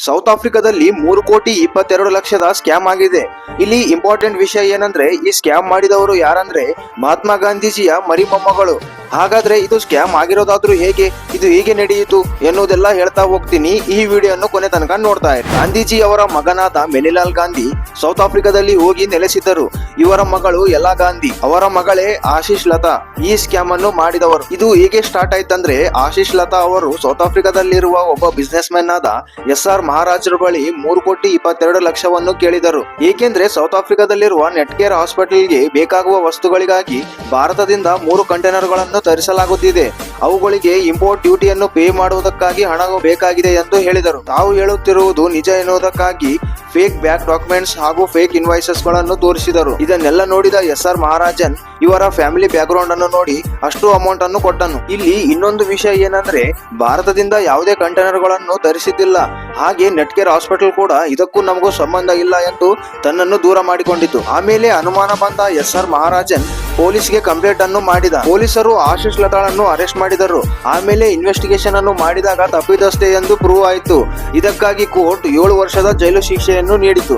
South ಆಫ್ರಿಕಾದಲ್ಲಿ 3,22,00,000 scam ಆಗಿದೆ. ಇಲ್ಲಿ ಇಂಪಾರ್ಟೆಂಟ್ ವಿಷಯ ಏನಂದ್ರೆ ಈ ಸ್ಕ್ಯಾಮ್ ಮಾಡಿದವರು ಯಾರಂದ್ರೆ ಮಹಾತ್ಮ ಗಾಂಧೀಜಿಯ ಮರಿ ಮೊಮ್ಮಗಳು. ಹಾಗಾದ್ರೆ ಇದು ಸ್ಕ್ಯಾಮ್ ಆಗಿರೋದಾದ್ರೂ ಹೇಗೆ, ಇದು ಹೇಗೆ ನಡೆಯಿತು ಎನ್ನುವುದೆಲ್ಲ ಹೇಳ್ತಾ ಹೋಗ್ತೀನಿ. ಈ ವಿಡಿಯೋವನ್ನು ಕೊನೆ ತನಕ ನೋಡ್ತಾ ಇರಿ. ಗಾಂಧೀಜಿ ಅವರ ಮಗನಾದ ಮೆನಿಲಾಲ್ ಗಾಂಧಿ ಸೌತ್ ಆಫ್ರಿಕಾದಲ್ಲಿ ಹೋಗಿ ನೆಲೆಸಿದ್ದರು. ಇವರ ಮಗಳು ಎಲ್ಲಾ ಗಾಂಧಿ, ಅವರ ಮಗಳೇ ಆಶೀಶ್ ಲತಾ ಈ ಸ್ಕ್ಯಾಮ್ ಅನ್ನು ಮಾಡಿದವರು. ಇದು ಹೇಗೆ ಸ್ಟಾರ್ಟ್ ಆಯ್ತಂದ್ರೆ ಆಶೀಶ್ ಲತಾ ಅವರು ಸೌತ್ ಆಫ್ರಿಕಾದಲ್ಲಿರುವ ಒಬ್ಬ ಬಿಸ್ನೆಸ್ ಮ್ಯಾನ್ ಆದ SR ಮಹಾರಾಜರ ಬಳಿ 3,22,00,000 ಕೇಳಿದರು. ಏಕೆಂದ್ರೆ ಸೌತ್ ಆಫ್ರಿಕಾದಲ್ಲಿರುವ ನೆಟ್ಕೇರ್ ಹಾಸ್ಪಿಟಲ್ಗೆ ಬೇಕಾಗುವ ವಸ್ತುಗಳಿಗಾಗಿ ಭಾರತದಿಂದ 3 ಕಂಟೈನರ್ಗಳನ್ನು ತರಿಸಲಾಗುತ್ತಿದೆ. ಅವುಗಳಿಗೆ ಇಂಪೋರ್ಟ್ ಡ್ಯೂಟಿಯನ್ನು ಪೇ ಮಾಡುವುದಕ್ಕಾಗಿ ಹಣ ಬೇಕಾಗಿದೆ ಎಂದು ಹೇಳಿದರು. ತಾವು ಹೇಳುತ್ತಿರುವುದು ನಿಜ ಎನ್ನುವುದಕ್ಕಾಗಿ ಫೇಕ್ ಬ್ಯಾಕ್ ಡಾಕ್ಯುಮೆಂಟ್ಸ್ ಹಾಗೂ ಫೇಕ್ ಇನ್ವಾಯ್ಸಸ್ ಗಳನ್ನು ತೋರಿಸಿದರು. ಇದನ್ನೆಲ್ಲ ನೋಡಿದ SR ಮಹಾರಾಜನ್ ಇವರ ಫ್ಯಾಮಿಲಿ ಬ್ಯಾಕ್ ಗ್ರೌಂಡ್ ಅನ್ನು ನೋಡಿ ಅಷ್ಟು ಅಮೌಂಟ್ ಅನ್ನು ಕೊಟ್ಟನು. ಇಲ್ಲಿ ಇನ್ನೊಂದು ವಿಷಯ ಏನಂದ್ರೆ ಭಾರತದಿಂದ ಯಾವುದೇ ಕಂಟೈನರ್ ಗಳನ್ನು ತರಿಸಿದ್ದಿಲ್ಲ. ಹಾಗೆ ನೆಟ್ಕೇರ್ ಹಾಸ್ಪಿಟಲ್ ಕೂಡ ಇದಕ್ಕೂ ನಮಗೂ ಸಂಬಂಧ ಇಲ್ಲ ಎಂದು ತನ್ನನ್ನು ದೂರ ಮಾಡಿಕೊಂಡಿತು. ಆಮೇಲೆ ಅನುಮಾನ ಬಂದ SR ಮಹಾರಾಜನ್ ಪೊಲೀಸ್ಗೆ ಕಂಪ್ಲೇಂಟ್ ಅನ್ನು ಮಾಡಿದ. ಪೊಲೀಸರು ಆಶೀಶ್ ಲತಾಳನ್ನು ಅರೆಸ್ಟ್ ಮಾಡಿದರು. ಆಮೇಲೆ ಇನ್ವೆಸ್ಟಿಗೇಷನ್ ಅನ್ನು ಮಾಡಿದಾಗ ತಪ್ಪಿತಸ್ಥೆ ಎಂದು ಪ್ರೂವ್ ಆಯಿತು. ಇದಕ್ಕಾಗಿ ಕೋರ್ಟ್ 7 ವರ್ಷದ ಜೈಲು ಶಿಕ್ಷೆಯನ್ನು ನೀಡಿತು.